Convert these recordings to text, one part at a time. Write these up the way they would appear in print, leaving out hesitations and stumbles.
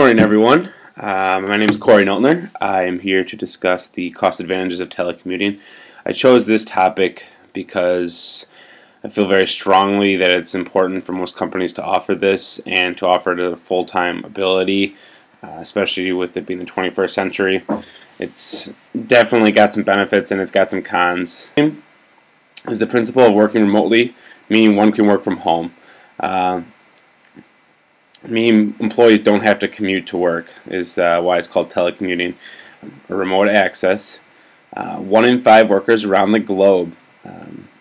morning, everyone. My name is Corey Noltner. I am here to discuss the cost advantages of telecommuting. I chose this topic because I feel very strongly that it's important for most companies to offer this and to offer it at a full-time ability, especially with it being the 21st century. It's definitely got some benefits and it's got some cons. Is the principle of working remotely, meaning one can work from home. Meaning employees don't have to commute to work is why it's called telecommuting, or remote access. 1 in 5 workers around the globe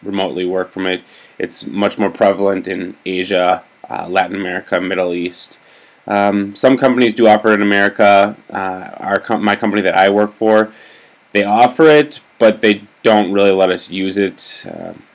remotely work from it. It's much more prevalent in Asia, Latin America, Middle East. Some companies do offer it in America. My company that I work for, they offer it, but they don't really let us use it.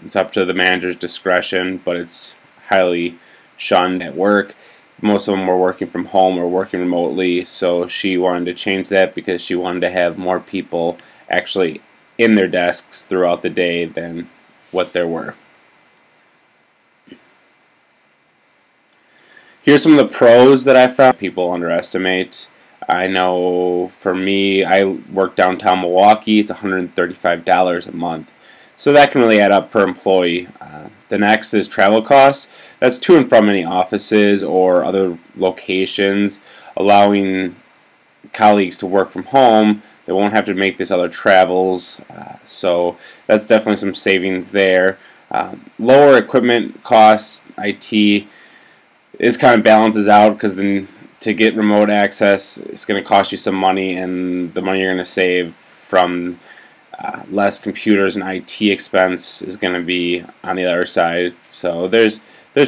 It's up to the manager's discretion, but it's highly shunned at work. Most of them were working from home or working remotely, so she wanted to change that because she wanted to have more people actually in their desks throughout the day than what there were. Here's some of the pros that I found people underestimate. I know for me, I work downtown Milwaukee. It's $135 a month. So that can really add up per employee. The next is travel costs. That's to and from any offices or other locations, allowing colleagues to work from home. They won't have to make these other travels. So that's definitely some savings there. Lower equipment costs, IT, is kind of balances out because then to get remote access, it's going to cost you some money, and the money you're going to save from less computers and IT expense is going to be on the other side. So there's a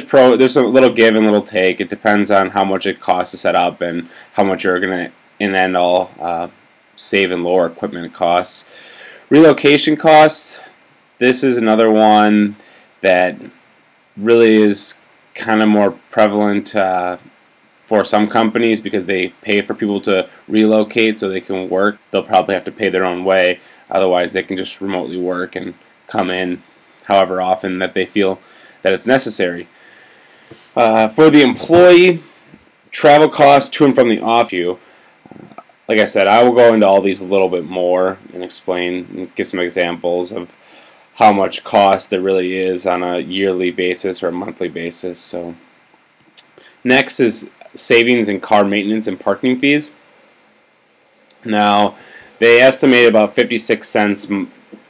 little give and little take. It depends on how much it costs to set up and how much you're going to in the end all save in lower equipment costs. Relocation costs. This is another one that really is kind of more prevalent for some companies because they pay for people to relocate so they can work. They'll probably have to pay their own way. Otherwise, they can just remotely work and come in however often that they feel that it's necessary. For the employee, travel costs to and from the office. Like I said, I will go into all these a little bit more and explain and give some examples of how much cost there really is on a yearly basis or a monthly basis. So, next is savings in car maintenance and parking fees. Now, they estimate about 56 cents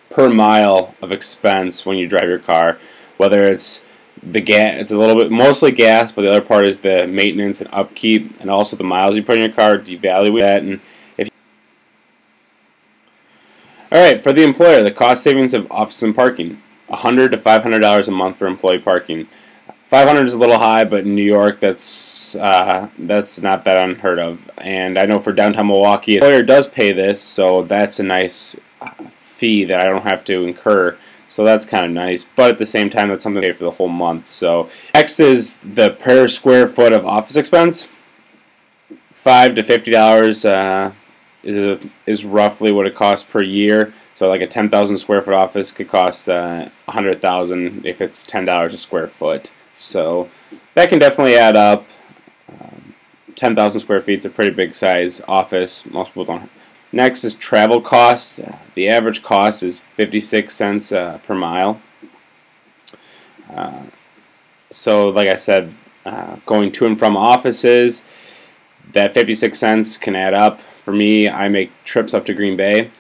per mile of expense when you drive your car. Whether it's the gas, it's a little bit mostly gas, but the other part is the maintenance and upkeep, and also the miles you put in your car. Devalue that, and all right, for the employer, the cost savings of office and parking: $100 to $500 a month for employee parking. $500 is a little high, but in New York, that's not that unheard of. And I know for downtown Milwaukee, the employer does pay this, so that's a nice fee that I don't have to incur. So that's kind of nice. But at the same time, that's something to pay for the whole month. So next is the per square foot of office expense. $5 to $50 is roughly what it costs per year. So like a 10,000 square foot office could cost $100,000 if it's $10 a square foot. So that can definitely add up. 10,000 square feet is a pretty big size office. Most people don't. Next is travel costs. The average cost is 56 cents per mile. So like I said, going to and from offices, that 56 cents can add up. For me, I make trips up to Green Bay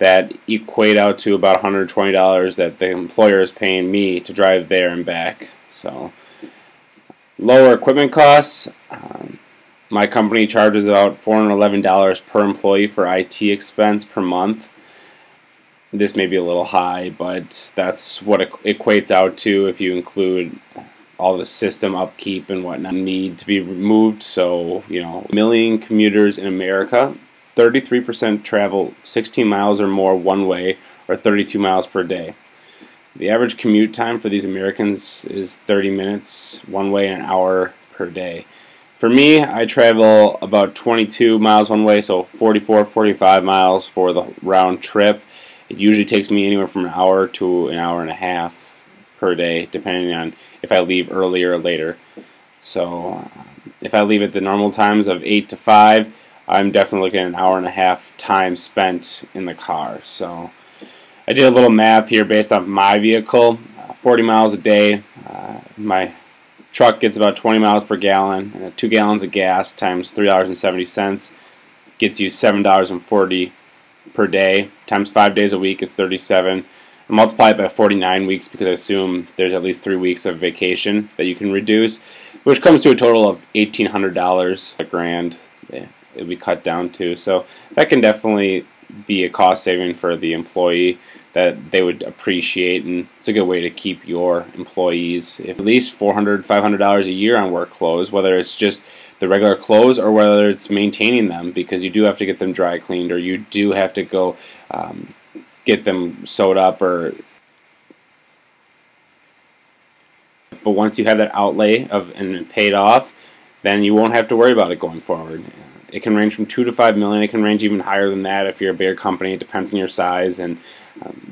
that equate out to about $120 that the employer is paying me to drive there and back. So lower equipment costs. My company charges about $411 per employee for IT expense per month. This may be a little high, but that's what it equates out to if you include all the system upkeep and whatnot need to be removed. So, you know, 1 million commuters in America, 33% travel 16 miles or more one way, or 32 miles per day. The average commute time for these Americans is 30 minutes one way and an hour per day. For me, I travel about 22 miles one way, so 45 miles for the round trip. It usually takes me anywhere from an hour to an hour and a half per day, depending on if I leave earlier or later. So if I leave at the normal times of 8 to 5, I'm definitely looking at an hour and a half time spent in the car. So I did a little math here based on my vehicle. 40 miles a day. My truck gets about 20 miles per gallon. 2 gallons of gas times $3.70 gets you $7.40 per day. Times 5 days a week is 37. I multiply it by 49 weeks because I assume there's at least 3 weeks of vacation that you can reduce, which comes to a total of $1,800, a grand. It'll be cut down to. So that can definitely be a cost saving for the employee that they would appreciate, and it's a good way to keep your employees at least $400, $500 a year on work clothes, whether it's just the regular clothes or whether it's maintaining them, because you do have to get them dry cleaned, or you do have to go get them sewed up, but once you have that outlay and paid off, then you won't have to worry about it going forward. It can range from $2 to $5 million. It can range even higher than that if you're a bigger company. It depends on your size and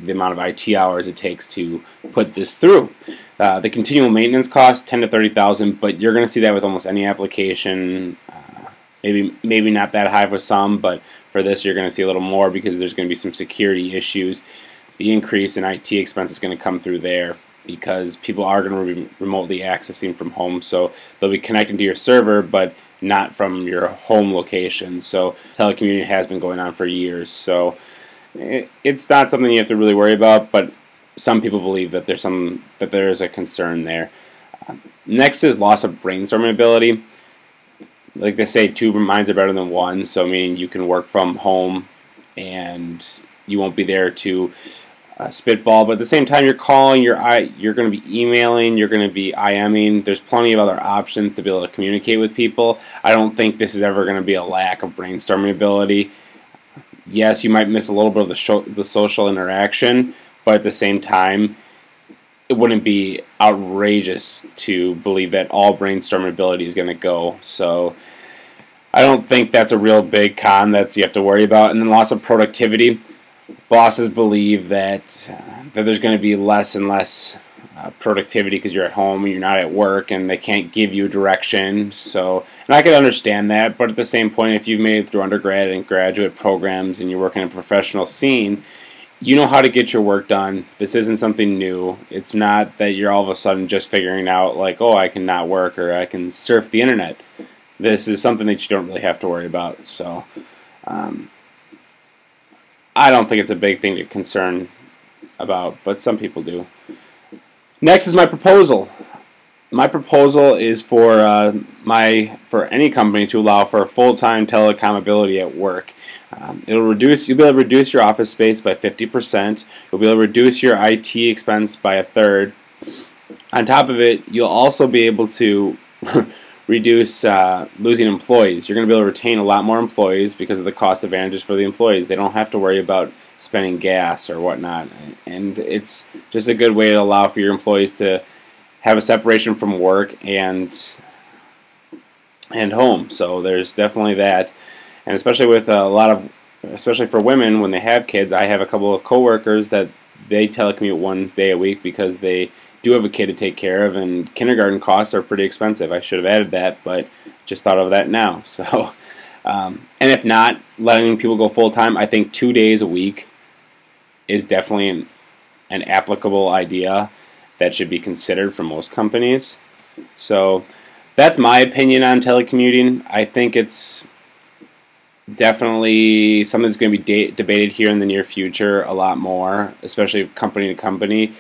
the amount of IT hours it takes to put this through. The continual maintenance costs $10,000 to $30,000, but you're going to see that with almost any application. Maybe not that high with some, but for this you're going to see a little more because there's going to be some security issues. The increase in IT expense is going to come through there because people are going to be remotely accessing from home, so they'll be connecting to your server, but not from your home location. So telecommuting has been going on for years. So it's not something you have to really worry about, but some people believe that there is a concern there. Next is loss of brainstorming ability. Like they say, 2 minds are better than 1. So meaning you can work from home and you won't be there to spitball, but at the same time you're calling, you're going to be emailing, you're going to be IMing. There's plenty of other options to be able to communicate with people. I don't think this is ever going to be a lack of brainstorming ability. Yes, you might miss a little bit of the social interaction, but at the same time, it wouldn't be outrageous to believe that all brainstorming ability is going to go. So I don't think that's a real big con that you have to worry about. And then loss of productivity. Bosses believe that there's going to be less and less productivity because you're at home and you're not at work, and they can't give you direction. So, and I can understand that, but at the same point, if you've made it through undergrad and graduate programs and you're working in a professional scene, you know how to get your work done. This isn't something new. It's not that you're all of a sudden just figuring out like, oh, I can not work or I can surf the internet. This is something that you don't really have to worry about. So I don't think it's a big thing to concern about, but some people do. Next is my proposal. My proposal is for any company to allow for full-time telecom ability at work. You'll be able to reduce your office space by 50%. You'll be able to reduce your IT expense by 1/3. On top of it, you'll also be able to reduce losing employees. You're going to be able to retain a lot more employees because of the cost advantages for the employees. They don't have to worry about spending gas or whatnot, and it's just a good way to allow for your employees to have a separation from work and home. So there's definitely that, and especially with especially for women when they have kids. I have a couple of coworkers that they telecommute 1 day a week because they do have a kid to take care of, and kindergarten costs are pretty expensive. I should have added that, but just thought of that now. So, and if not, letting people go full-time, I think 2 days a week is definitely an applicable idea that should be considered for most companies. So that's my opinion on telecommuting. I think it's definitely something that's going to be debated here in the near future a lot more, especially company to company.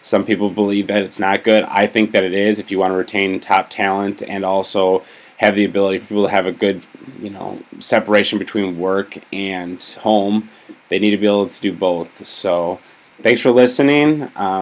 Some people believe that it's not good. I think that it is if you want to retain top talent and also have the ability for people to have a good, separation between work and home. They need to be able to do both. So thanks for listening.